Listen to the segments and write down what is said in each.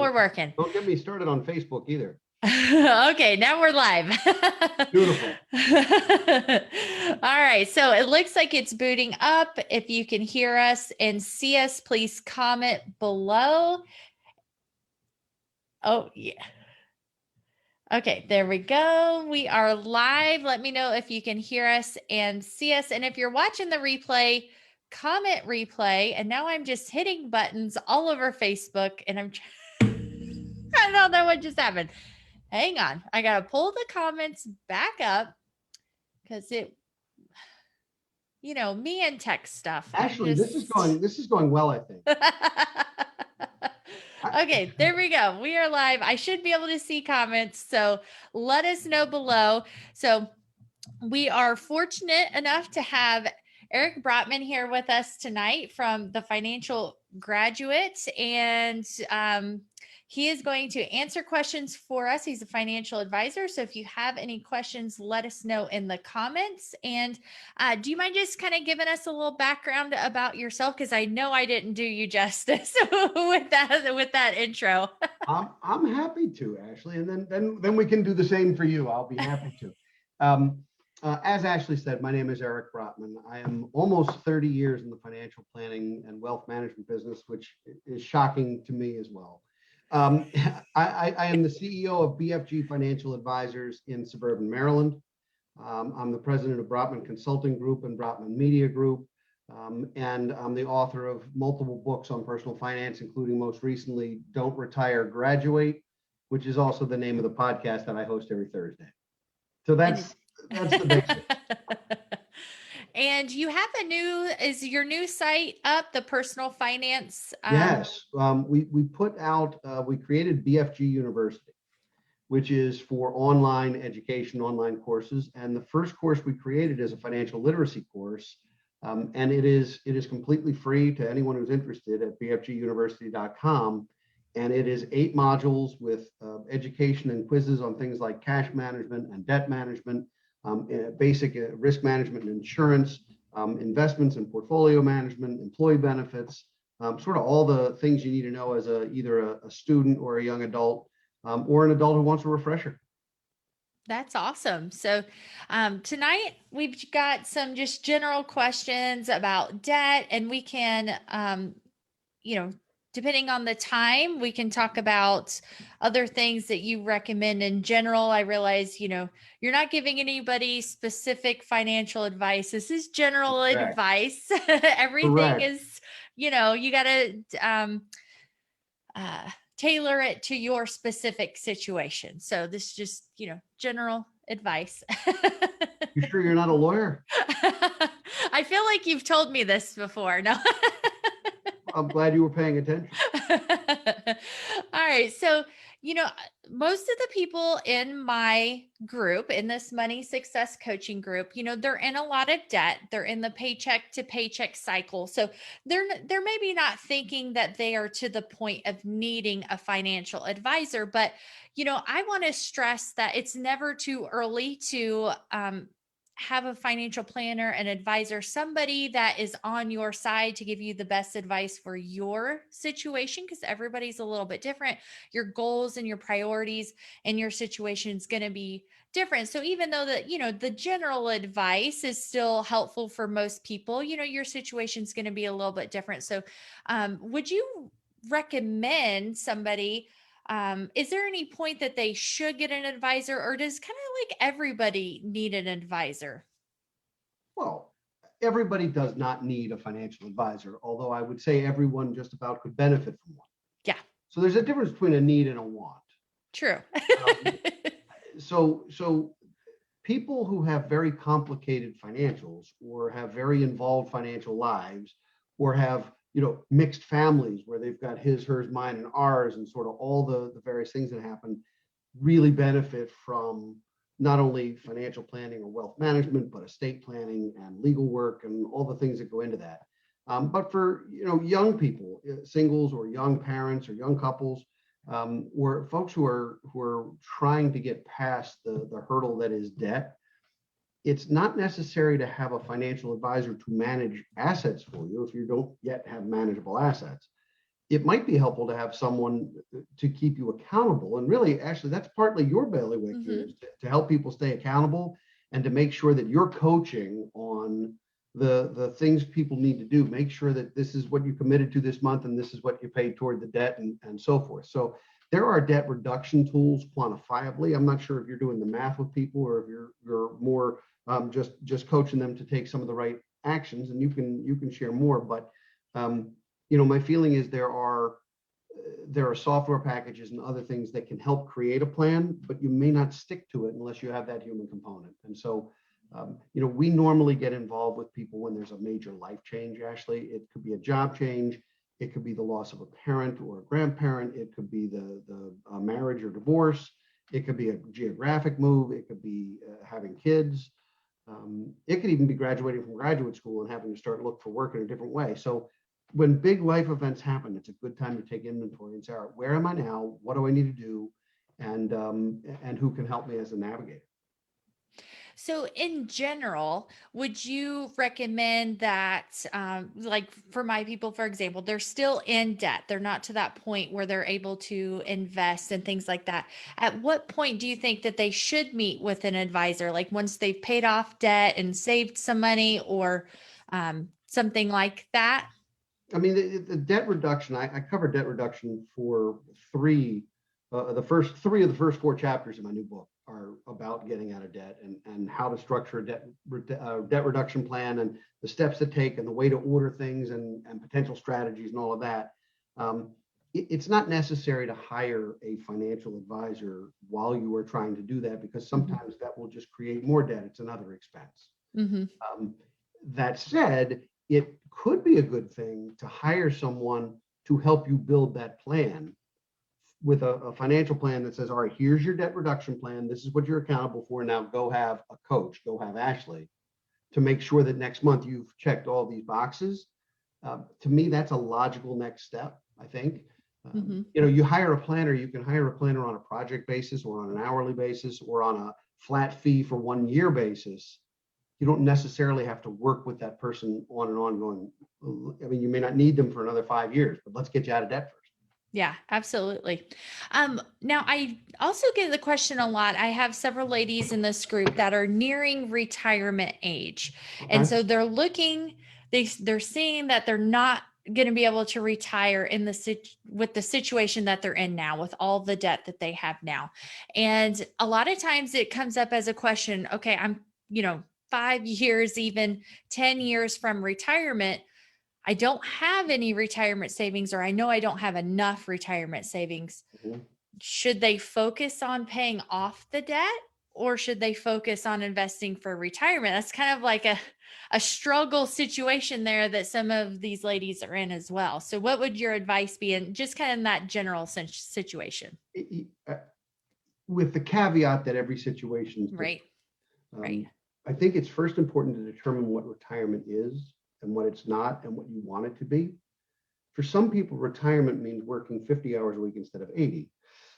we're working. Don't get me started on Facebook either. Okay, now we're live. Beautiful. All right, so it looks like it's booting up. If you can hear us and see us, please comment below. Oh, yeah. Okay, there we go. We are live. Let me know if you can hear us and see us. And if you're watching the replay, comment replay. And now I'm just hitting buttons all over Facebook and I don't know what just happened. Hang on. I got to pull the comments back up because me and tech stuff. Actually, this is going well, I think. Okay, there we go. We are live. I should be able to see comments, so let us know below. So we are fortunate enough to have Eric Brotman here with us tonight from the Financial Graduate, and he is going to answer questions for us. He's a financial advisor. So if you have any questions, let us know in the comments. And do you mind just kind of giving us a little background about yourself? Because I know I didn't do you justice with that intro. I'm happy to, Ashley, and then we can do the same for you. I'll be happy to. As Ashley said, my name is Eric Brotman. I am almost 30 years in the financial planning and wealth management business, which is shocking to me as well. I am the CEO of BFG Financial Advisors in suburban Maryland. I'm the president of Brotman Consulting Group and Brotman Media Group, and I'm the author of multiple books on personal finance, including most recently, Don't Retire, Graduate, which is also the name of the podcast that I host every Thursday. So that's the basics. And you have is your new site up, the personal finance? Yes, we created BFG University, which is for online education, online courses. And the first course we created is a financial literacy course. And it is completely free to anyone who's interested at bfguniversity.com. And it is 8 modules with education and quizzes on things like cash management and debt management, basic risk management and insurance, investments and portfolio management, employee benefits, sort of all the things you need to know as either a student or a young adult, or an adult who wants a refresher. That's awesome. So tonight we've got some just general questions about debt, and we can, depending on the time, we can talk about other things that you recommend in general. I realize, you're not giving anybody specific financial advice. This is general Correct. Advice. Everything Correct. is, you got to tailor it to your specific situation. So this is just, general advice. You sure you're not a lawyer? I feel like you've told me this before. No. I'm glad you were paying attention. All right. So, most of the people in my group, in this money success coaching group, they're in a lot of debt. They're in the paycheck to paycheck cycle. So they're maybe not thinking that they are to the point of needing a financial advisor, but, I want to stress that it's never too early to, have a financial planner, an advisor, somebody that is on your side to give you the best advice for your situation, because everybody's a little bit different. Your goals and your priorities and your situation is going to be different. So even though the general advice is still helpful for most people, your situation is going to be a little bit different. So would you recommend somebody, is there any point that they should get an advisor, or does kind of like everybody need an advisor? Well, everybody does not need a financial advisor, although I would say everyone just about could benefit from one. Yeah. So there's a difference between a need and a want. True. So people who have very complicated financials, or have very involved financial lives, or have mixed families where they've got his, hers, mine, and ours, and sort of all the various things that happen, really benefit from not only financial planning or wealth management, but estate planning and legal work and all the things that go into that. But for young people, singles or young parents or young couples, or folks who are trying to get past the hurdle that is debt, it's not necessary to have a financial advisor to manage assets for you if you don't yet have manageable assets. it might be helpful to have someone to keep you accountable. And really, actually, that's partly your bailiwick here, Mm-hmm. is to help people stay accountable and to make sure that you're coaching on the things people need to do. Make sure that this is what you committed to this month and this is what you paid toward the debt, and so forth. So there are debt reduction tools quantifiably. I'm not sure if you're doing the math with people or if you're more just coaching them to take some of the right actions, and you can share more. But my feeling is there are software packages and other things that can help create a plan, but you may not stick to it unless you have that human component. And so, we normally get involved with people when there's a major life change. Ashley, it could be a job change, it could be the loss of a parent or a grandparent, it could be the marriage or divorce, it could be a geographic move, it could be having kids. It could even be graduating from graduate school and having to start look for work in a different way. So when big life events happen, it's a good time to take inventory and say, all right, where am I now? What do I need to do? And who can help me as a navigator? So, in general, would you recommend that, like for my people, for example, they're still in debt? They're not to that point where they're able to invest and things like that. At what point do you think that they should meet with an advisor? Like once they've paid off debt and saved some money or something like that? I mean, the debt reduction, I cover debt reduction for the first four chapters of my new book are about getting out of debt and how to structure a debt reduction plan and the steps to take and the way to order things and potential strategies and all of that. It's not necessary to hire a financial advisor while you are trying to do that, because sometimes that will just create more debt. It's another expense. Mm-hmm. That said, it could be a good thing to hire someone to help you build that plan with a financial plan that says, all right, here's your debt reduction plan. This is what you're accountable for. Now go have a coach, go have Ashley to make sure that next month you've checked all these boxes. To me, that's a logical next step, I think. Mm-hmm. You hire a planner, you can hire a planner on a project basis or on an hourly basis or on a flat fee for 1 year basis. You don't necessarily have to work with that person on and on going. I mean, you may not need them for another 5 years, but let's get you out of debt first. Yeah, absolutely. Now I also get the question a lot. I have several ladies in this group that are nearing retirement age. And Okay. so they're seeing that they're not going to be able to retire in with the situation that they're in now with all the debt that they have now. And a lot of times it comes up as a question, okay, I'm, 5 years, even 10 years from retirement. I don't have any retirement savings, or I know I don't have enough retirement savings. Mhm. Should they focus on paying off the debt, or should they focus on investing for retirement? That's kind of like a struggle situation there that some of these ladies are in as well. So what would your advice be in just kind of in that general situation? With the caveat that every situation is different. Right. Right. I think it's first important to determine what retirement is and what it's not and what you want it to be. For some people, retirement means working 50 hours a week instead of 80.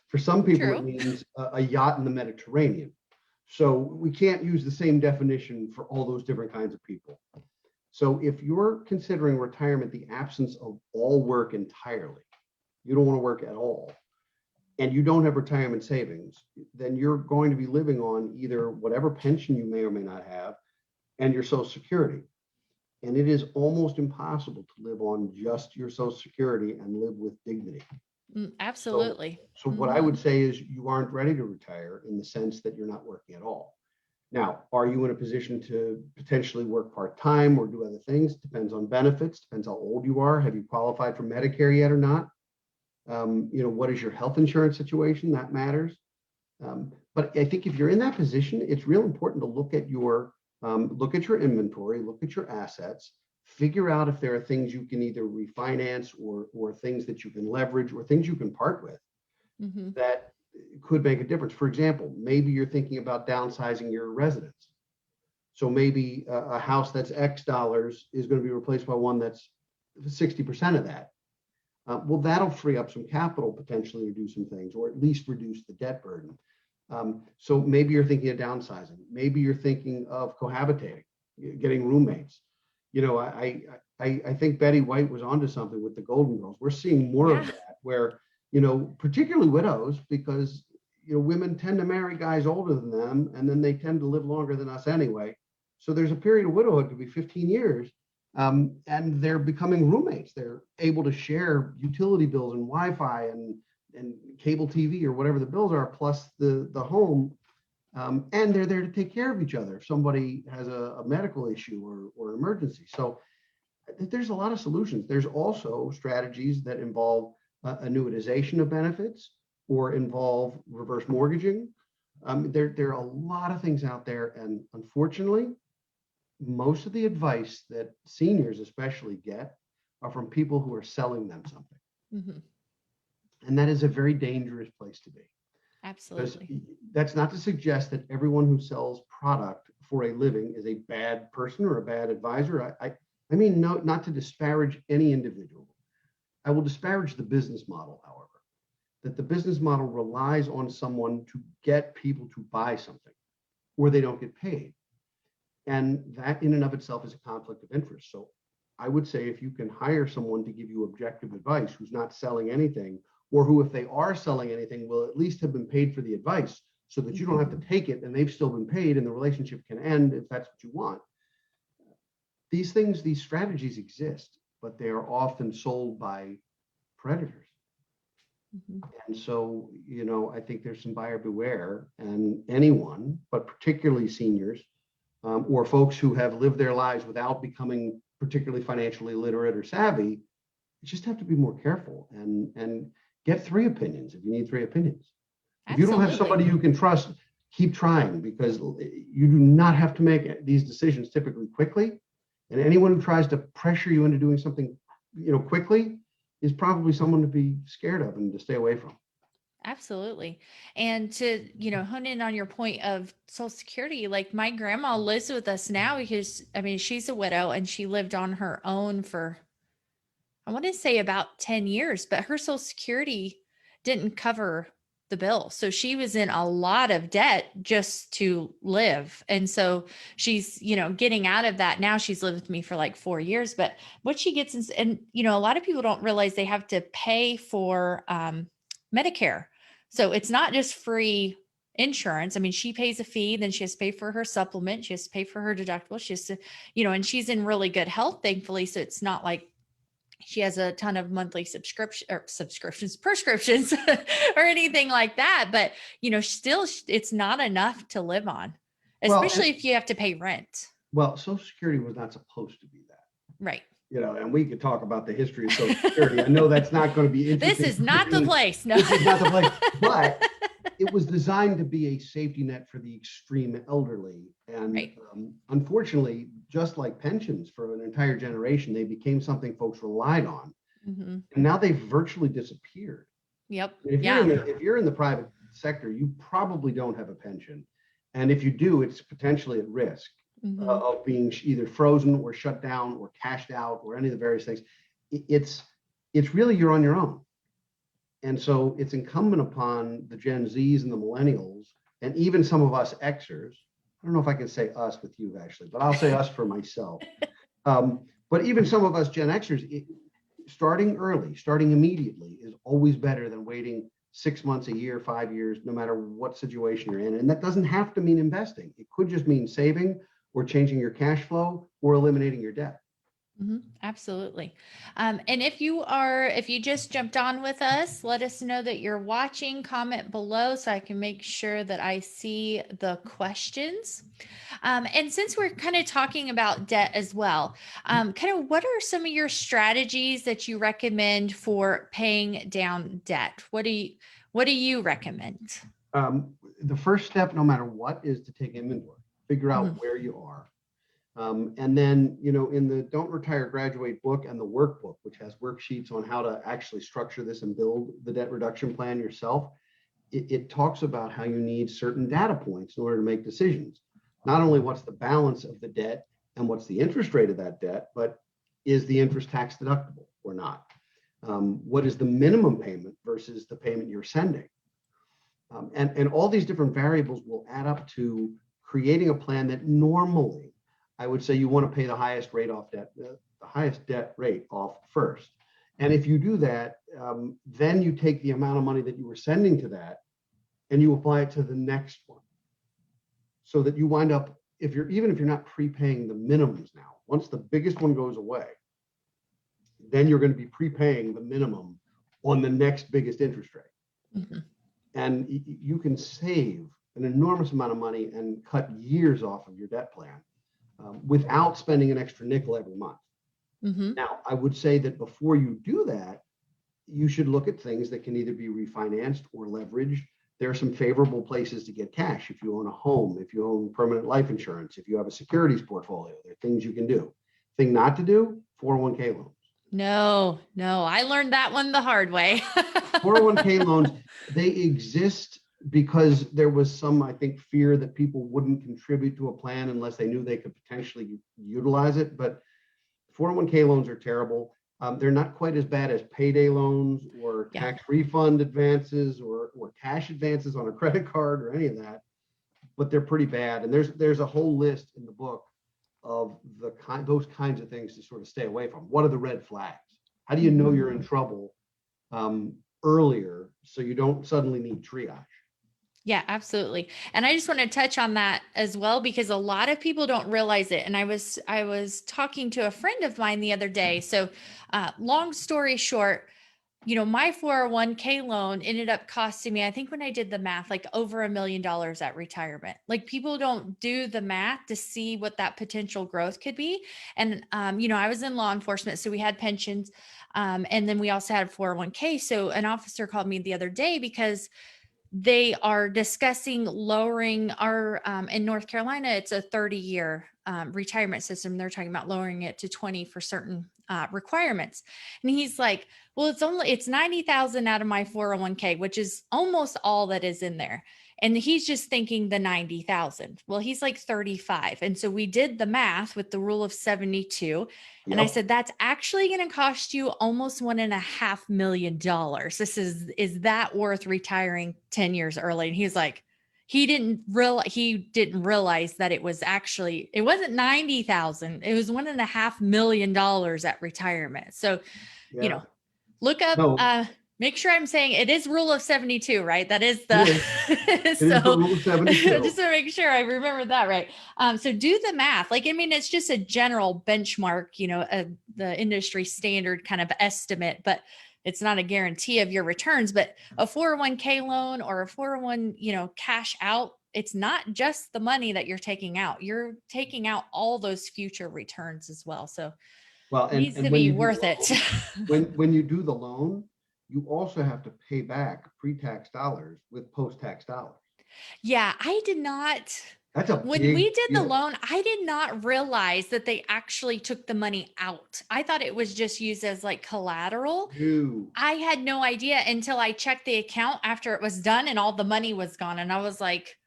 For some people, it True. means a yacht in the Mediterranean. So we can't use the same definition for all those different kinds of people. So if you're considering retirement the absence of all work entirely, you don't want to work at all, and you don't have retirement savings, then you're going to be living on either whatever pension you may or may not have and your Social Security. And it is almost impossible to live on just your Social Security and live with dignity. So, Absolutely. so what I Hmm. would say is you aren't ready to retire in the sense that you're not working at all. Now, are you in a position to potentially work part-time or do other things? Depends on benefits, depends how old you are. Have you qualified for Medicare yet or not? What is your health insurance situation? That matters. But I think if you're in that position, it's real important to look at your inventory, look at your assets, figure out if there are things you can either refinance or things that you can leverage or things you can part with Hmm. that could make a difference. For example, maybe you're thinking about downsizing your residence. So maybe a house that's X dollars is going to be replaced by one that's 60% of that. Well, that'll free up some capital potentially to do some things, or at least reduce the debt burden. So maybe you're thinking of downsizing. Maybe you're thinking of cohabitating, getting roommates. I think Betty White was onto something with the Golden Girls. We're seeing more of Yeah. that, where, particularly widows, because, women tend to marry guys older than them, and then they tend to live longer than us anyway. So there's a period of widowhood, could be 15 years, and they're becoming roommates. They're able to share utility bills and Wi-Fi and cable TV or whatever the bills are, plus the home. And they're there to take care of each other if somebody has a medical issue or emergency. So there's a lot of solutions. There's also strategies that involve annuitization of benefits or involve reverse mortgaging. There are a lot of things out there. And unfortunately, most of the advice that seniors especially get are from people who are selling them something. Mm-hmm. And that is a very dangerous place to be. Absolutely. That's not to suggest that everyone who sells product for a living is a bad person or a bad advisor. I mean, no, not to disparage any individual. I will disparage the business model, however, that the business model relies on someone to get people to buy something, or they don't get paid. And that in and of itself is a conflict of interest. So I would say if you can hire someone to give you objective advice who's not selling anything, or who, if they are selling anything, will at least have been paid for the advice so that you don't have to take it and they've still been paid and the relationship can end if that's what you want. These things, these strategies exist, but they are often sold by predators. Mm-hmm. And so, I think there's some buyer beware, and anyone, but particularly seniors, or folks who have lived their lives without becoming particularly financially literate or savvy, you just have to be more careful and get 3 opinions if you need 3 opinions. If you don't have somebody you can trust, keep trying, because you do not have to make these decisions typically quickly. And anyone who tries to pressure you into doing something, quickly is probably someone to be scared of and to stay away from. Absolutely. And to, hone in on your point of Social Security, like my grandma lives with us now because, I mean, she's a widow and she lived on her own for, I want to say about 10 years, but her Social Security didn't cover the bill. So she was in a lot of debt just to live. And so she's, getting out of that. Now she's lived with me for like 4 years, but what she gets is, and, a lot of people don't realize they have to pay for Medicare. So it's not just free insurance. I mean, she pays a fee, then she has to pay for her supplement. She has to pay for her deductible. She has to, and she's in really good health, thankfully. So it's not like she has a ton of monthly prescriptions or anything like that. But, still it's not enough to live on, especially if you have to pay rent. Well, Social Security was not supposed to be that. Right. And we could talk about the history of Social Security. I know that's not going to be interesting. This is not the place. No. This is not the place. But it was designed to be a safety net for the extreme elderly. And right. Unfortunately, just like pensions for an entire generation, they became something folks relied on. Mm-hmm. And now they've virtually disappeared. Yep. If you're in the private sector, you probably don't have a pension. And if you do, it's potentially at risk. Mm-hmm. Of being either frozen or shut down or cashed out or any of the various things. It's really, you're on your own. And so it's incumbent upon the Gen Zs and the millennials, and even some of us Xers. I don't know if I can say us with you, Ashley, but I'll say us for myself. But even some of us Gen Xers, starting early, starting immediately is always better than waiting 6 months, a year, 5 years, no matter what situation you're in. And that doesn't have to mean investing. It could just mean saving, or changing your cash flow, or eliminating your debt. Mm-hmm. Absolutely. And if you just jumped on with us, let us know that you're watching, comment below so I can make sure that I see the questions. And since we're kind of talking about debt as well, kind of what are some of your strategies that you recommend for paying down debt? What do you recommend? The first step, no matter what, is to take inventory. Figure out where you are. And then, in the Don't Retire, Graduate book and the workbook, which has worksheets on how to actually structure this and build the debt reduction plan yourself, it talks about how you need certain data points in order to make decisions. Not only what's the balance of the debt and what's the interest rate of that debt, but is the interest tax deductible or not? What is the minimum payment versus the payment you're sending? And all these different variables will add up to creating a plan that normally, I would say, you want to pay the highest rate off debt, the highest debt rate off first. And if you do that, then you take the amount of money that you were sending to that and you apply it to the next one. So that you wind up, even if you're not prepaying the minimums now, once the biggest one goes away, then you're going to be prepaying the minimum on the next biggest interest rate. Mm-hmm. And you can save an enormous amount of money and cut years off of your debt plan without spending an extra nickel every month. Mm-hmm. Now, I would say that before you do that, you should look at things that can either be refinanced or leveraged. There are some favorable places to get cash. If you own a home, if you own permanent life insurance, if you have a securities portfolio, there are things you can do. Thing not to do, 401k loans. No, I learned that one the hard way. 401k loans, they exist because there was some, I think, fear that people wouldn't contribute to a plan unless they knew they could potentially utilize it. But 401k loans are terrible. They're not quite as bad as payday loans or tax refund advances or cash advances on a credit card or any of that, but they're pretty bad. And there's a whole list in the book of those kinds of things to sort of stay away from. What are the red flags? How do you know you're in trouble earlier so you don't suddenly need triage? Yeah, absolutely. And I just want to touch on that as well, because a lot of people don't realize it. And I was talking to a friend of mine the other day. So long story short, my 401k loan ended up costing me, I think when I did the math, like over $1 million at retirement. Like people don't do the math to see what that potential growth could be. And, I was in law enforcement, so we had pensions. And then we also had 401k. So an officer called me the other day because they are discussing lowering our, in North Carolina, it's a 30-year retirement system. They're talking about lowering it to 20 for certain requirements. And he's like, well, it's 90,000 out of my 401k, which is almost all that is in there. And he's just thinking the 90,000. Well, he's like 35. And so we did the math with the rule of 72. And I said, that's actually going to cost you almost $1.5 million. This is that worth retiring 10 years early? And he's like, he didn't realize that it wasn't 90,000. It was $1.5 million at retirement. So, look up, No, make sure I'm saying it is rule of 72, right? That is the, it is the rule of 72. Just to make sure I remember that right. So do the math. It's just a general benchmark, the industry standard kind of estimate, but it's not a guarantee of your returns. But a 401k loan or a 401, cash out, it's not just the money that you're taking out. You're taking out all those future returns as well. So well, it needs to be worth it. when you do the loan, you also have to pay back pre-tax dollars with post-tax dollars. Yeah, I did not. When we did the loan, I did not realize that they actually took the money out. I thought it was just used as like collateral. I had no idea until I checked the account after it was done and all the money was gone. And I was like,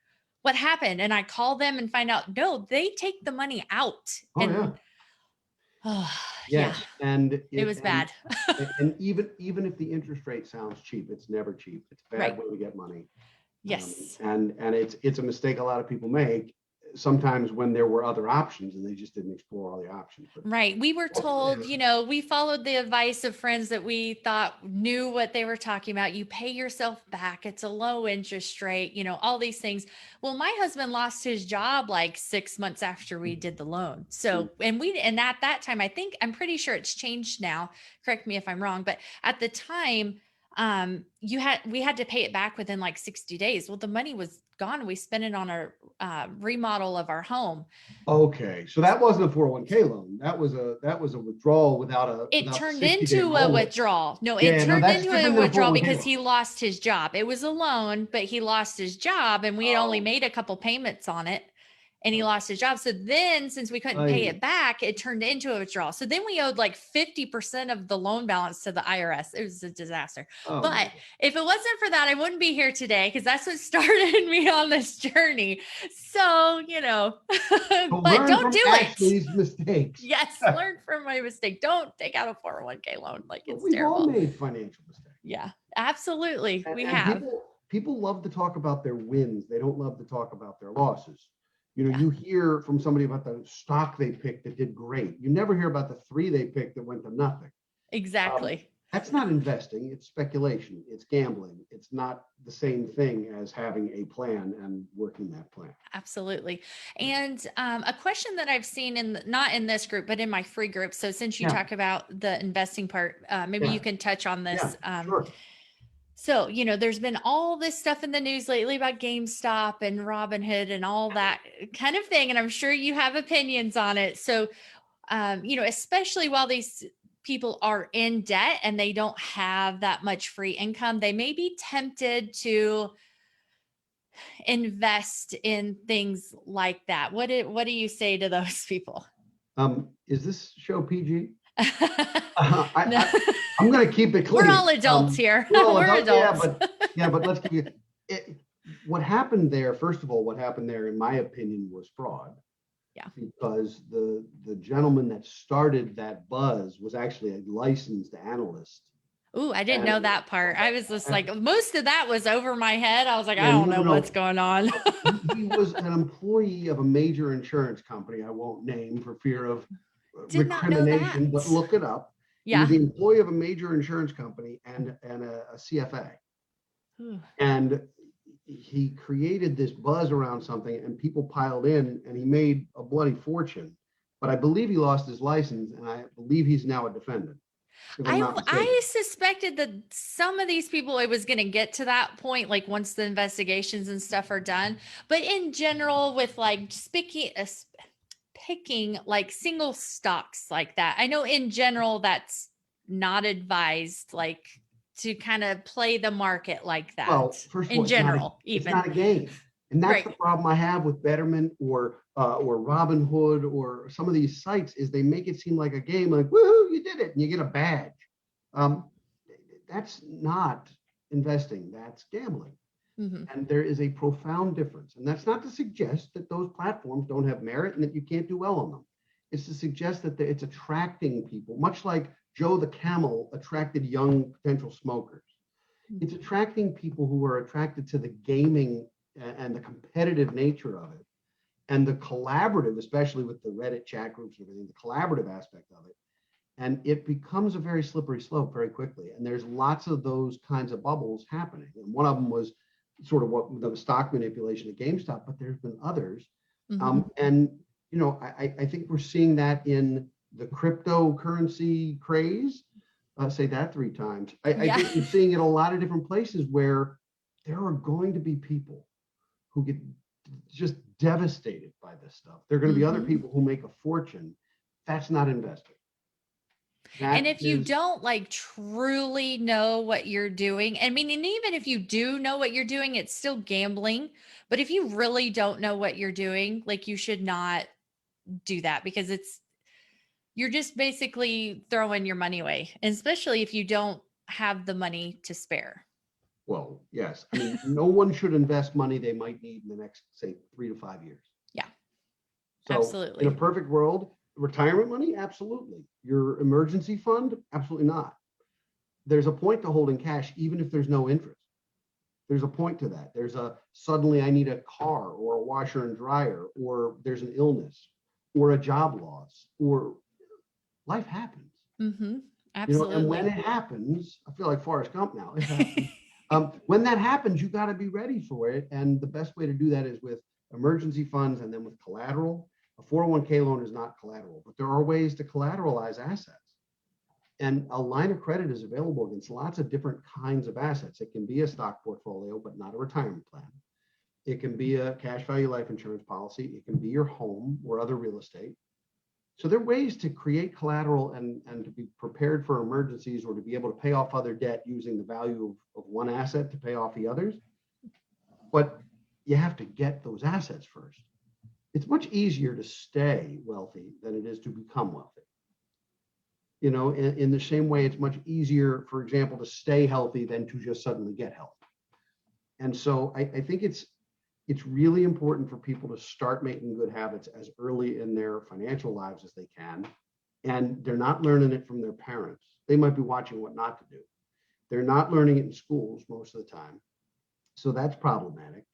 what happened? And I called them and find out, no, they take the money out. Yes, and it was bad. and even if the interest rate sounds cheap, it's never cheap. It's a bad way to get money. Yes. And it's a mistake a lot of people make sometimes when there were other options and they just didn't explore all the options. But right. We were told, we followed the advice of friends that we thought knew what they were talking about. You pay yourself back. It's a low interest rate, all these things. Well, my husband lost his job like 6 months after we did the loan. So, and at that time, I'm pretty sure it's changed now. Correct me if I'm wrong, but at the time, we had to pay it back within like 60 days. Well, the money was gone. We spent it on a remodel of our home. Okay. So that wasn't a 401k loan. That was a withdrawal it turned into a withdrawal. No, it turned into a withdrawal because he lost his job. It was a loan, but he lost his job and we had only made a couple payments on it. And he lost his job. So then since we couldn't pay it back, it turned into a withdrawal. So then we owed like 50% of the loan balance to the IRS. It was a disaster. But if it wasn't for that, I wouldn't be here today because that's what started me on this journey. So, but don't do it. These mistakes. Yes, learn from my mistake. Don't take out a 401k loan. Like it's terrible. We've all made financial mistakes. Yeah, absolutely. We have. People love to talk about their wins. They don't love to talk about their losses. You hear from somebody about the stock they picked that did great. You never hear about the 3 they picked that went to nothing. Exactly. That's not investing. It's speculation. It's gambling. It's not the same thing as having a plan and working that plan. Absolutely. And a question that I've seen not in this group, but in my free group. So since you Yeah, talk about the investing part, maybe you yeah, can touch on yeah, this. sure. So, there's been all this stuff in the news lately about GameStop and Robinhood and all that kind of thing. And I'm sure you have opinions on it. So, especially while these people are in debt and they don't have that much free income, they may be tempted to invest in things like that. What do you say to those people? Is this show PG? No, I'm going to keep it we're clean. all adults here. We're all We're adults, yeah, adults. but let's give you it. What happened there? First of all, what happened there, in my opinion, was fraud. Yeah. Because the gentleman that started that buzz was actually a licensed analyst. Ooh, I didn't know And, that part. I was just like, most of that was over my head. I was like, I and don't no, know no, what's no. going on. He was an employee of a major insurance company I won't name for fear of Did not know that. recrimination, but look it up. He was Yeah. the employee of a major insurance company and a CFA. Ooh. And he created this buzz around something and people piled in and he made a bloody fortune. But I believe he lost his license and I believe he's now a defendant, if I'm not I mistaken. suspected that some of these people, it was going to get to that point, like once the investigations and stuff are done. But in general, with like picking like single stocks like that, I know in general that's not advised, like to kind of play the market like that Well, first of all, in general, it's even. not a game. And that's the Right. problem I have with Betterment or Robinhood or some of these sites is they make it seem like a game, like, woohoo, you did it, and you get a badge. Um, that's not investing, that's gambling. Mm-hmm. And there is a profound difference. And that's not to suggest that those platforms don't have merit and that you can't do well on them. It's to suggest that it's attracting people, much like Joe the Camel attracted young potential smokers. It's attracting people who are attracted to the gaming and the competitive nature of it and the collaborative, especially with the Reddit chat groups and everything, the collaborative aspect of it. And it becomes a very slippery slope very quickly. And there's lots of those kinds of bubbles happening. And one of them was sort of what the stock manipulation at GameStop, but there's been others. Mm-hmm. And, I think we're seeing that in the cryptocurrency craze. Say that 3 times. I Yeah. think we're seeing it a lot of different places where there are going to be people who get just devastated by this stuff. There are going to be other Mm-hmm. people who make a fortune. That's not investing. And That if you is, don't like truly know what you're doing, I mean, and even if you do know what you're doing, it's still gambling. But if you really don't know what you're doing, like you should not do that because you're just basically throwing your money away, and especially if you don't have the money to spare. well, yes. I mean, no one should invest money they might need in the next, say, 3 to 5 years. Yeah, So in a absolutely. perfect world, retirement money, absolutely. Your emergency fund, absolutely not. There's a point to holding cash, even if there's no interest. There's a point to that. There's a suddenly I need a car or a washer and dryer, or there's an illness or a job loss, or life happens. Mm-hmm. And when Absolutely. it happens, I feel like Forrest Gump now. It happens. When that happens, you got to be ready for it. And the best way to do that is with emergency funds and then with collateral. A 401k loan is not collateral, but there are ways to collateralize assets. And a line of credit is available against lots of different kinds of assets. It can be a stock portfolio, but not a retirement plan. It can be a cash value life insurance policy. It can be your home or other real estate. So there are ways to create collateral and to be prepared for emergencies or to be able to pay off other debt using the value of one asset to pay off the others. But you have to get those assets first. It's much easier to stay wealthy than it is to become wealthy. In the same way, it's much easier, for example, to stay healthy than to just suddenly get healthy. And so I think it's really important for people to start making good habits as early in their financial lives as they can. And they're not learning it from their parents. They might be watching what not to do. They're not learning it in schools most of the time. So that's problematic.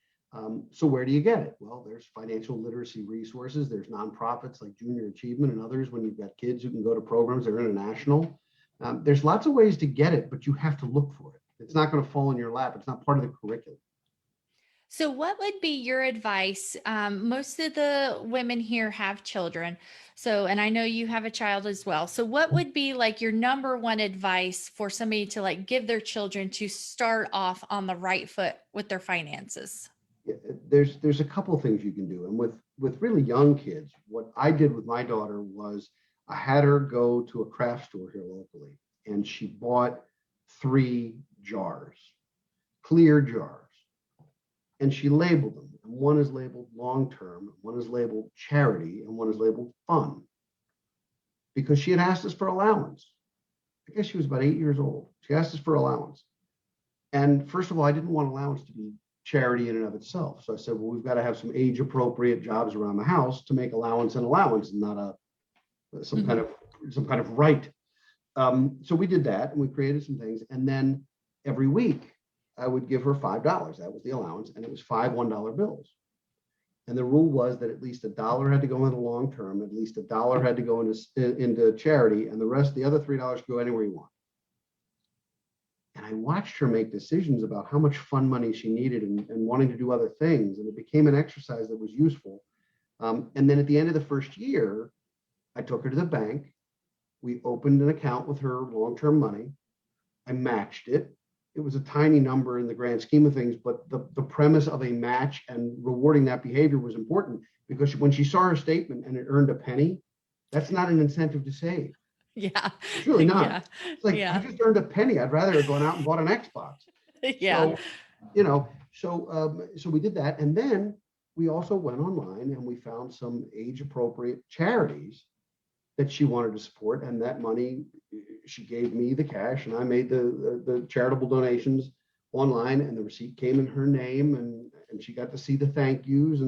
So where do you get it? Well, there's financial literacy resources. There's nonprofits like Junior Achievement and others. When you've got kids who can go to programs that are international, there's lots of ways to get it, but you have to look for it. It's not going to fall in your lap. It's not part of the curriculum. So, what would be your advice? Most of the women here have children. So, and I know you have a child as well. So, what would be like your number one advice for somebody to like give their children to start off on the right foot with their finances? There's a couple of things you can do. And with really young kids, what I did with my daughter was I had her go to a craft store here locally, and she bought 3 jars, clear jars, and she labeled them. And one is labeled long term, one is labeled charity, and one is labeled fun, because she had asked us for allowance. I guess she was about 8 years old. She asked us for allowance. And first of all, I didn't want allowance to be charity in and of itself. So I said, well, we've got to have some age appropriate jobs around the house to make allowance and allowance, and not some kind of right. So we did that, and we created some things. And then every week I would give her $5. That was the allowance. And it was 5 $1 bills. And the rule was that at least $1 had to go into long term, at least $1 had to go into charity, and the rest, the other $3 could go anywhere you want. And I watched her make decisions about how much fun money she needed, and wanting to do other things. And it became an exercise that was useful. And then at the end of the first year, I took her to the bank. We opened an account with her long-term money. I matched it. It was a tiny number in the grand scheme of things, but the premise of a match and rewarding that behavior was important, because when she saw her statement and it earned a penny, that's not an incentive to save. Yeah. It's really not. Yeah. It's like, I Yeah. just earned a penny. I'd rather have gone out and bought an Xbox. Yeah. So we did that. And then we also went online and we found some age appropriate charities that she wanted to support. And that money, she gave me the cash, and I made the charitable donations online, and the receipt came in her name, and she got to see the thank yous,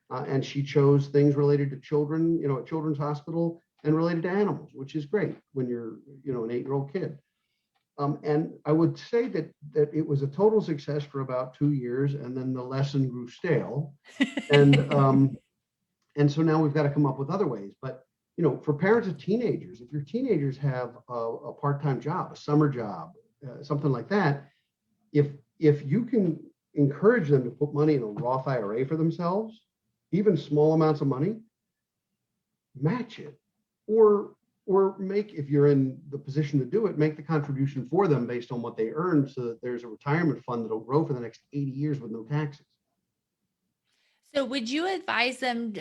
and she chose things related to children, at Children's Hospital, and related to animals, which is great when you're, an 8-year-old kid. And I would say that it was a total success for about 2 years, and then the lesson grew stale. And so now we've got to come up with other ways. But for parents of teenagers, if your teenagers have a part-time job, a summer job, something like that, if you can encourage them to put money in a Roth IRA for themselves, even small amounts of money, match it, or make, if you're in the position to do it, make the contribution for them based on what they earn, so that there's a retirement fund that'll grow for the next 80 years with no taxes. So, would you advise them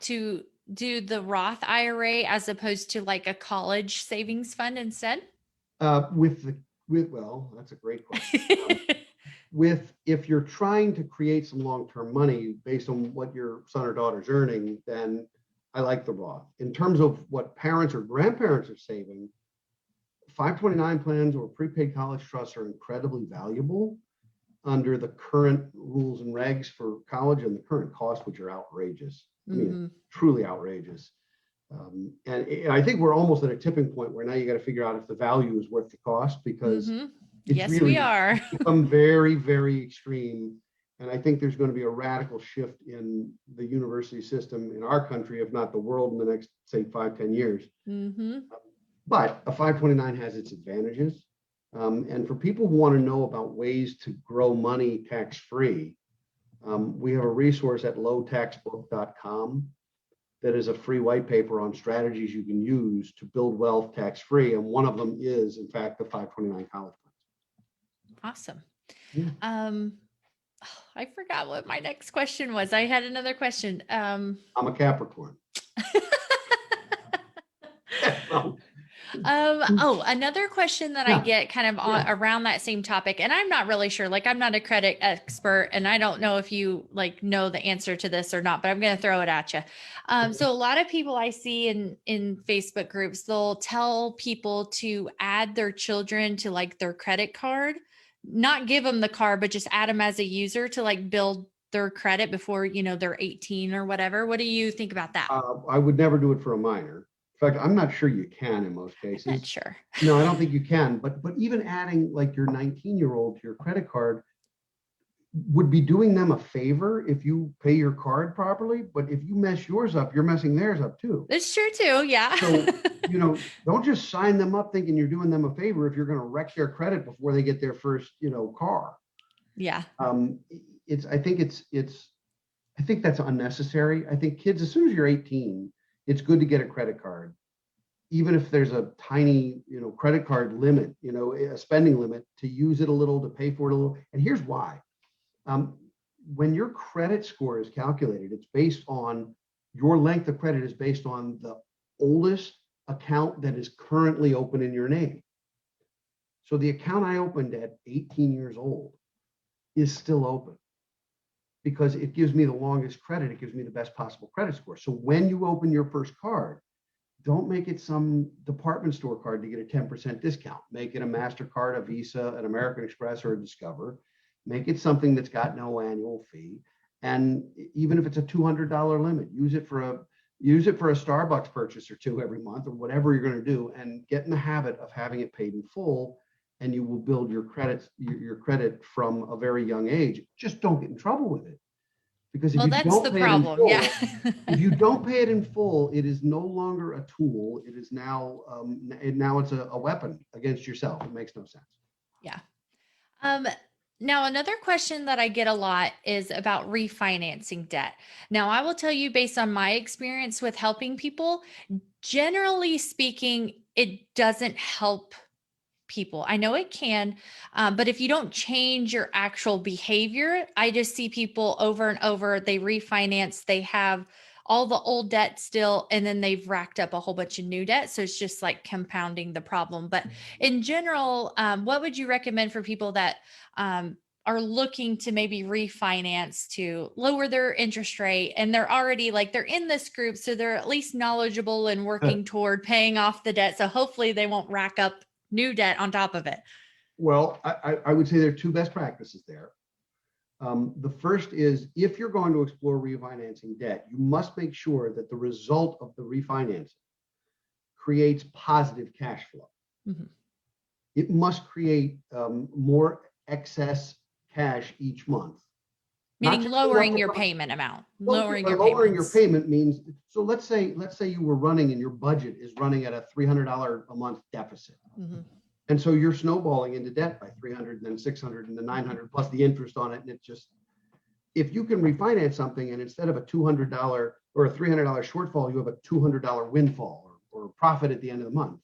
to do the Roth IRA as opposed to like a college savings fund instead? Well, that's a great question. If you're trying to create some long-term money based on what your son or daughter's earning, then I like the Roth. In terms of what parents or grandparents are saving, 529 plans or prepaid college trusts are incredibly valuable under the current rules and regs for college and the current costs, which are outrageous. I mean, truly outrageous. And I think we're almost at a tipping point where now you got to figure out if the value is worth the cost, because Yes, really we are. become very, very extreme. And I think there's going to be a radical shift in the university system in our country, if not the world, in the next, say, 5-10 years. But a 529 has its advantages. And for people who want to know about ways to grow money tax-free, we have a resource at lowtaxbook.com that is a free white paper on strategies you can use to build wealth tax-free. And one of them is, in fact, the 529 college funds. Awesome. Yeah. I forgot what my next question was. I had another question. I'm a Capricorn. Another question that I get kind of around that same topic, and I'm not really sure, like I'm not a credit expert, and I don't know if you like know the answer to this or not, but I'm going to throw it at you. So a lot of people I see in Facebook groups, they'll tell people to add their children to like their credit card, not give them the card, but just add them as a user to like build their credit before, they're 18 or whatever. What do you think about that? I would never do it for a minor. In fact, I'm not sure you can in most cases. I'm not sure. No, I don't think you can. But even adding like your 19-year-old to your credit card, would be doing them a favor if you pay your card properly. But if you mess yours up, you're messing theirs up too. It's true too. Yeah. So, don't just sign them up thinking you're doing them a favor if you're going to wreck their credit before they get their first, car. Yeah. It's, I think that's unnecessary. I think kids, as soon as you're 18, it's good to get a credit card, even if there's a tiny, credit card limit, a spending limit, to use it a little, to pay for it a little. And here's why. When your credit score is calculated, it's based on your length of credit is based on the oldest account that is currently open in your name. So the account I opened at 18 years old is still open because it gives me the longest credit. It gives me the best possible credit score. So when you open your first card, don't make it some department store card to get a 10% discount. Make it a MasterCard, a Visa, an American Express, or a Discover. Make it something that's got no annual fee. And even if it's a $200 limit, use it for a Starbucks purchase or two every month, or whatever you're going to do, and get in the habit of having it paid in full. And you will build your credit from a very young age. Just don't get in trouble with it. Because if Well, you that's the don't pay it in problem. Yeah. full, if you don't pay it in full, it is no longer a tool. It is now, it's a weapon against yourself. It makes no sense. Yeah. Um, Now, another question that I get a lot is about refinancing debt. Now, I will tell you, based on my experience with helping people, generally speaking, it doesn't help people. I know it can, but if you don't change your actual behavior, I just see people over and over, they refinance, they have all the old debt still, and then they've racked up a whole bunch of new debt. So it's just like compounding the problem. But in general, what would you recommend for people that are looking to maybe refinance to lower their interest rate, and they're already like they're in this group, so they're at least knowledgeable and working toward paying off the debt, so hopefully they won't rack up new debt on top of it? Well, I would say there are two best practices there. The first is, if you're going to explore refinancing debt, you must make sure that the result of the refinancing creates positive cash flow. Mhm. It must create more excess cash each month. Not Meaning just enough lowering to your cover. payment amount, Well, lowering by your lowering your payments. payment means, so let's say you were running, and your budget is running at a $300 a month deficit. Mhm. And so you're snowballing into debt by 300, and then 600, and then 900 plus the interest on it. And it's just, if you can refinance something, and instead of a $200 or a $300 shortfall, you have a $200 windfall or profit at the end of the month,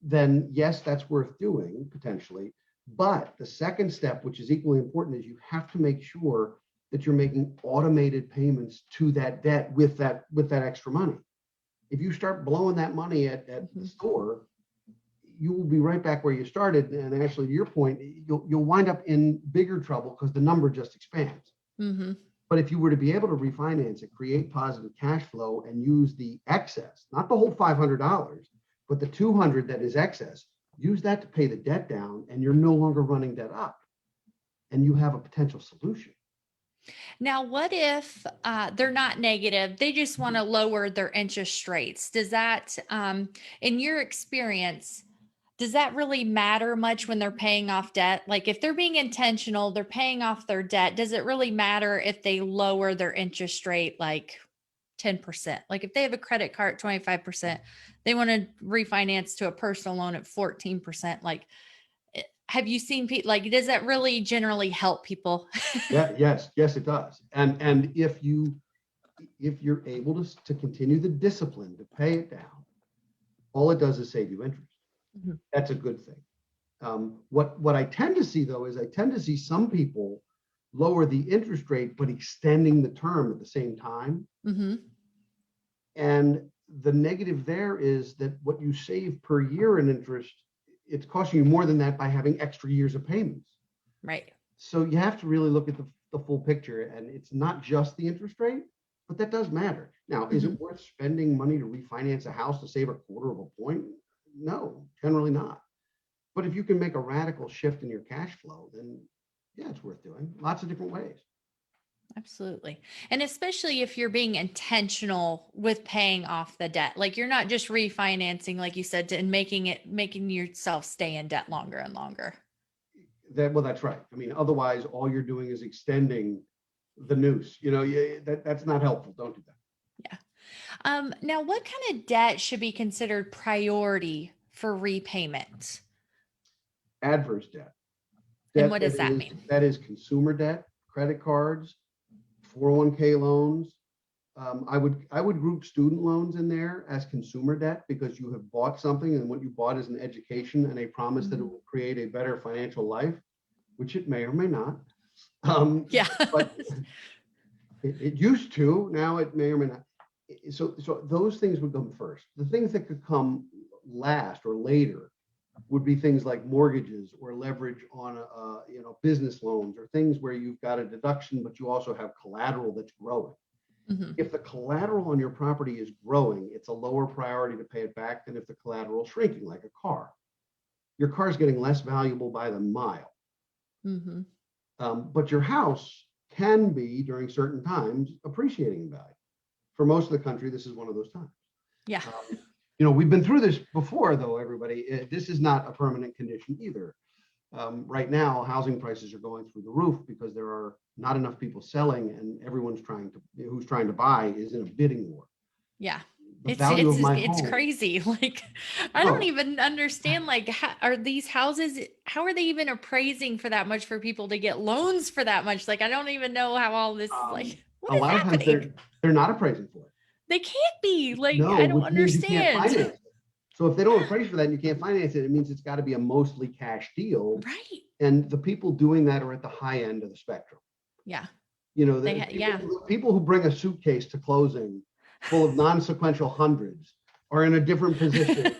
then yes, that's worth doing potentially. But the second step, which is equally important, is you have to make sure that you're making automated payments to that debt with that extra money. If you start blowing that money at the Mhm. store, you will be right back where you started. And actually, to your point, you'll wind up in bigger trouble because the number just expands. Mhm. But if you were to be able to refinance it, create positive cash flow, and use the excess, not the whole $500, but the 200 that is excess, use that to pay the debt down, and you're no longer running debt up, and you have a potential solution. Now, what if they're not negative? They just want to lower their interest rates. Does that, in your experience, does that really matter much when they're paying off debt? Like if they're being intentional, they're paying off their debt. Does it really matter if they lower their interest rate like 10%? Like if they have a credit card at 25%, they want to refinance to a personal loan at 14%. Like, have you seen people like, does that really generally help people? Yeah, yes, it does. And if you're able to continue the discipline to pay it down, all it does is save you interest. Mhm. That's a good thing. What I tend to see, though, is I tend to see some people lower the interest rate but extending the term at the same time. Mhm. And the negative there is that what you save per year in interest, it's costing you more than that by having extra years of payments. Right. So you have to really look at the full picture, and it's not just the interest rate, but that does matter. Now, is Mhm. it worth spending money to refinance a house to save a quarter of a point? No, generally not. But if you can make a radical shift in your cash flow, then yeah, it's worth doing. Lots of different ways. Absolutely. And especially if you're being intentional with paying off the debt. Like you're not just refinancing, like you said, and making yourself stay in debt longer and longer. Well, that's right. I mean, otherwise, all you're doing is extending the noose. That's not helpful. Don't do that. Yeah. Now, what kind of debt should be considered priority for repayment? Adverse debt, And what does that mean? that is consumer debt, credit cards, 401k loans. I would group student loans in there as consumer debt because you have bought something, and what you bought is an education and a promise that it will create a better financial life, which it may or may not. Yeah. But it used to. Now it may or may not. So those things would come first. The things that could come last or later would be things like mortgages or leverage on business loans, or things where you've got a deduction, but you also have collateral that's growing. Mhm. If the collateral on your property is growing, it's a lower priority to pay it back than if the collateral is shrinking, like a car. Your car is getting less valuable by the mile. Mhm. But your house can be, during certain times, appreciating in value. For most of the country, this is one of those times. Yeah. We've been through this before, though, everybody. This is not a permanent condition either. Right now, housing prices are going through the roof because there are not enough people selling, and everyone's who's trying to buy is in a bidding war. Yeah. The value of my home. Crazy. Like, I don't even understand, like, how are these houses, how are they even appraising for that much for people to get loans for that much? Like, I don't even know how all this, like, what A is lot of times happening? they're not appraising for it. They can't be. Like, No, I don't which means you can't understand. finance it. So if they don't appraise for that and you can't finance it, it means it's got to be a mostly cash deal. Right. And the people doing that are at the high end of the spectrum. Yeah. The people who bring a suitcase to closing full of non-sequential hundreds are in a different position.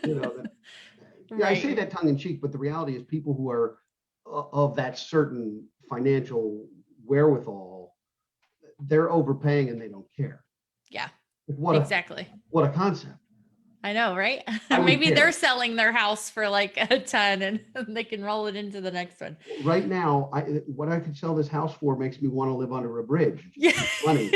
Right. I say that tongue in cheek, but the reality is people who are of that certain financial wherewithal, they're overpaying and they don't care. Yeah. Exactly. What a concept. I know, right? I would Maybe care. they're selling their house for like a ton and they can roll it into the next one. Right now, what I could sell this house for makes me want to live under a bridge. Yeah. Money.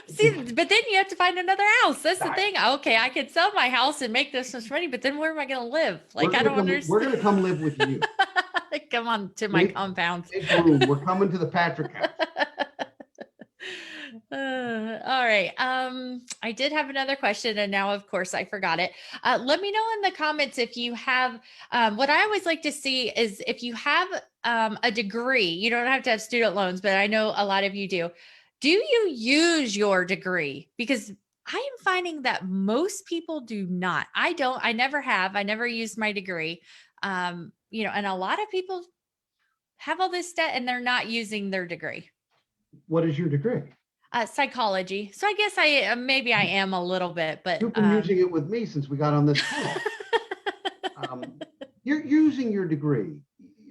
See, but then you have to find another house. That's the thing. Okay, I could sell my house and make this much money, but then where am I going to live? Like, I don't understand. We're going to come live with you. Come on to my compound. Big room. We're coming to the Patrick house. All right. I did have another question, and now, of course, I forgot it. Let me know in the comments if you have. What I always like to see is if you have a degree. You don't have to have student loans, but I know a lot of you do. Do you use your degree? Because I am finding that most people do not. I don't. I never have. I never used my degree. And a lot of people have all this debt, and they're not using their degree. What is your degree? Psychology. So I guess maybe I am a little bit, but you've been using it with me since we got on this call. You're using your degree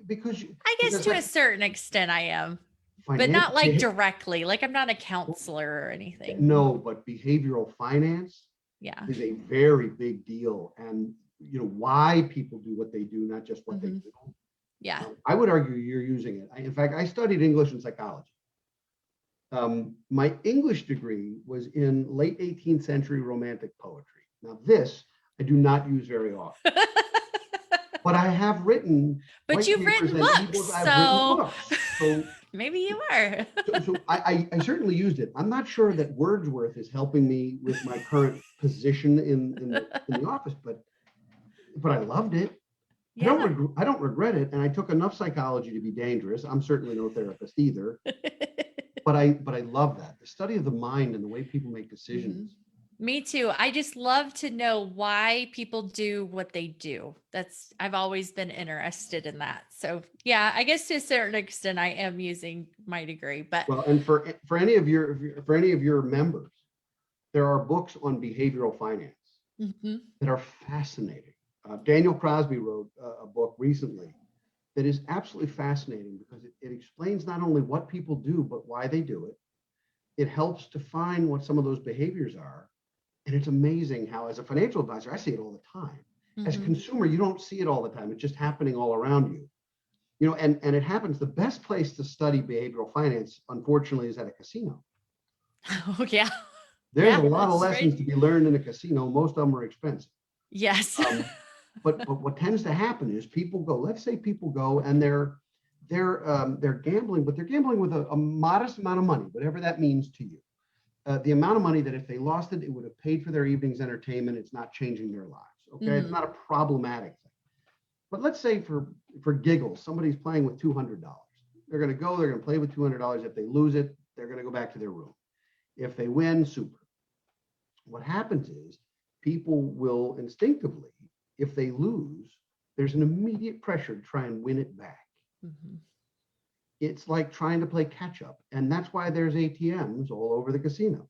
because I guess to a certain extent I am, but not like directly. Like, I'm not a counselor or anything. No, but behavioral finance is a very big deal, and why people do what they do, not just what they do. Yeah. I would argue you're using it. In fact, I studied English and psychology. My English degree was in late 18th century Romantic poetry. Now, this I do not use very often, but I have written. But you've written books, so maybe you are. So I certainly used it. I'm not sure that Wordsworth is helping me with my current position in the office, but I loved it. Yeah. I don't regret it, and I took enough psychology to be dangerous. I'm certainly no therapist either. But I love that. The study of the mind and the way people make decisions. Me too. I just love to know why people do what they do. I've always been interested in that. So yeah, I guess to a certain extent I am using my degree, but and for any of your members, there are books on behavioral finance that are fascinating. Daniel Crosby wrote a book recently that is absolutely fascinating because it explains not only what people do, but why they do it. It helps define what some of those behaviors are. And it's amazing how, as a financial advisor, I see it all the time. As a consumer, you don't see it all the time. It's just happening all around you. And it happens. The best place to study behavioral finance, unfortunately, is at a casino. Oh, yeah. There's a lot of lessons to be learned in a casino. Most of them are expensive. Yes. But what tends to happen is let's say people go and they're gambling, but they're gambling with a modest amount of money, whatever that means to you. The amount of money that if they lost it, it would have paid for their evening's entertainment. It's not changing their lives. Okay, it's not a problematic thing. But let's say for giggles, somebody's playing with $200. They're going to go. They're going to play with $200. If they lose it, they're going to go back to their room. If they win, super. What happens is people will instinctively, if they lose, there's an immediate pressure to try and win it back. Mm-hmm. It's like trying to play catch up. And that's why there's ATMs all over the casino.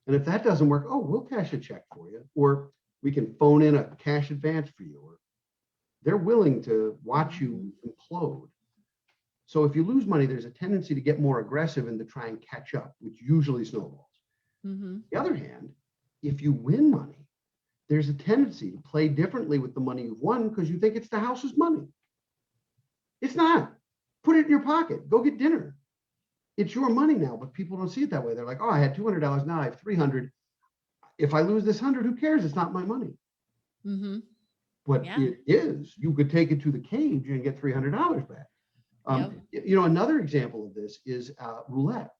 And if that doesn't work, oh, we'll cash a check for you, or we can phone in a cash advance for you, or they're willing to watch you implode. So if you lose money, there's a tendency to get more aggressive and to try and catch up, which usually snowballs. Mm-hmm. On the other hand, if you win money, there's a tendency to play differently with the money you've won because you think it's the house's money. It's not. Put it in your pocket. Go get dinner. It's your money now, but people don't see it that way. They're like, oh, I had $200. Now I have $300. If I lose this 100, who cares? It's not my money. Mm-hmm. But Yeah. it is. You could take it to the cage and get $300 back. Yep. Another example of this is roulette.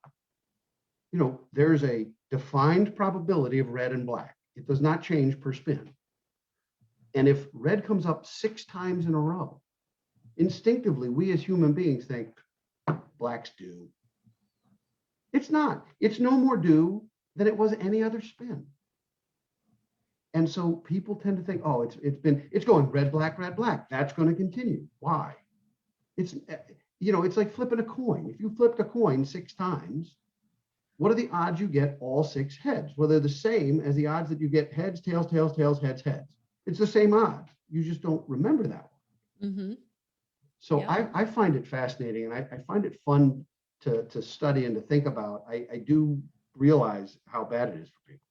There's a defined probability of red and black. It does not change per spin. And if red comes up 6 times in a row, instinctively, we as human beings think black's due. It's not. It's no more due than it was any other spin. And so people tend to think, oh, it's going red, black, red, black. That's going to continue. Why? It's like flipping a coin. If you flipped a coin 6 times, what are the odds you get all 6 heads? Well, they're the same as the odds that you get heads, tails, tails, tails, heads, heads. It's the same odds. You just don't remember that one. Mm-hmm. So Yeah. I find it fascinating, and I find it fun to study and to think about. I do realize how bad it is for people.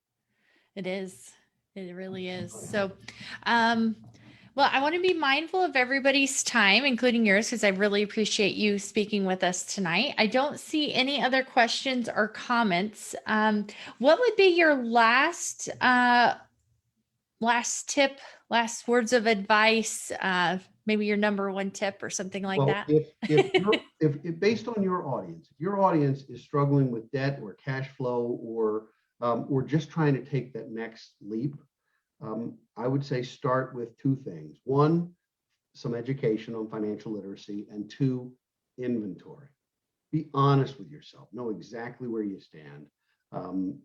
It is. It really is. So, well, I want to be mindful of everybody's time, including yours, because I really appreciate you speaking with us tonight. I don't see any other questions or comments. What would be your last tip, last words of advice? Maybe your number one tip or something like Well, that. if based on your audience, if your audience is struggling with debt or cash flow or just trying to take that next leap, I would say start with 2 things. 1, some education on financial literacy, and 2, inventory. Be honest with yourself. Know exactly where you stand.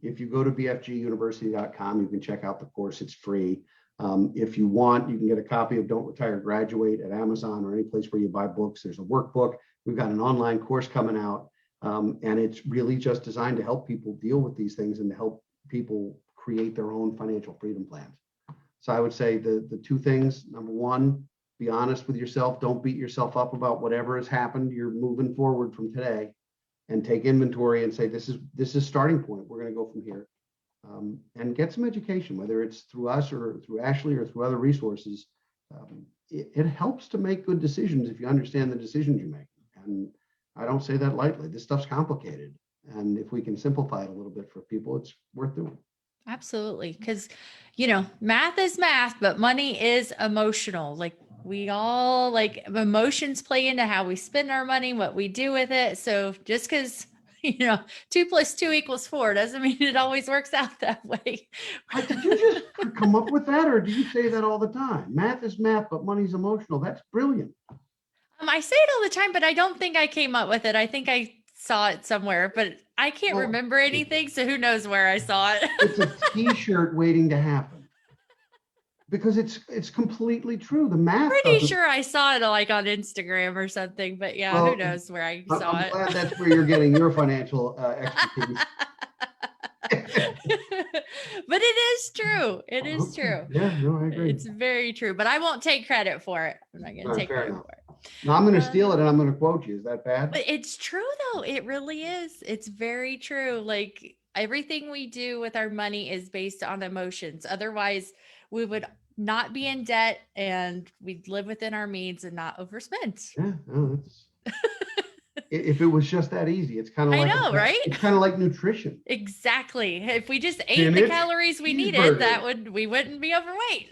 If you go to bfguniversity.com, you can check out the course. It's free. If you want, you can get a copy of Don't Retire, Graduate at Amazon or any place where you buy books. There's a workbook. We've got an online course coming out, and it's really just designed to help people deal with these things and to help people create their own financial freedom plans. So I would say the 2 things. Number 1, be honest with yourself. Don't beat yourself up about whatever has happened. You're moving forward from today, and take inventory and say, this is starting point. We're going to go from here, and get some education, whether it's through us or through Ashley or through other resources. It helps to make good decisions if you understand the decisions you make. And I don't say that lightly. This stuff's complicated. And if we can simplify it a little bit for people, it's worth doing. Absolutely. Because, math is math, but money is emotional. Like we all emotions play into how we spend our money, what we do with it. So just because, 2 + 2 = 4 doesn't mean it always works out that way. Did you just come up with that, or do you say that all the time? Math is math, but money's emotional. That's brilliant. I say it all the time, but I don't think I came up with it. I think I saw it somewhere, but I can't remember anything. So who knows where I saw it? It's a T-shirt waiting to happen, because it's completely true. The math Pretty doesn't. sure I saw it on Instagram or something, but yeah, Well, who knows where I saw I'm it. glad that's where you're getting your financial expertise. But it is true. It is Okay. true. Yeah, no, I agree. It's very true, but I won't take credit for it. I'm not going to take Fair credit enough. for it. Now I'm going to steal it and I'm going to quote you. Is that bad? But it's true though. It really is. It's very true. Like everything we do with our money is based on emotions. Otherwise, we would not be in debt and we'd live within our means and not overspend. Yeah, no, If it was just that easy, it's kind of I like know, right? it's kind of like nutrition. Exactly. If we just ate the Spinach, calories we needed, cheeseburger. we wouldn't be overweight.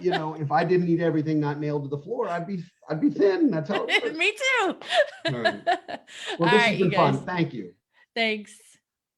If I didn't eat everything not nailed to the floor, I'd be thin. That's how it works. Me too. All right. All Well, this has right, you been guys. fun. Thank you. Thanks.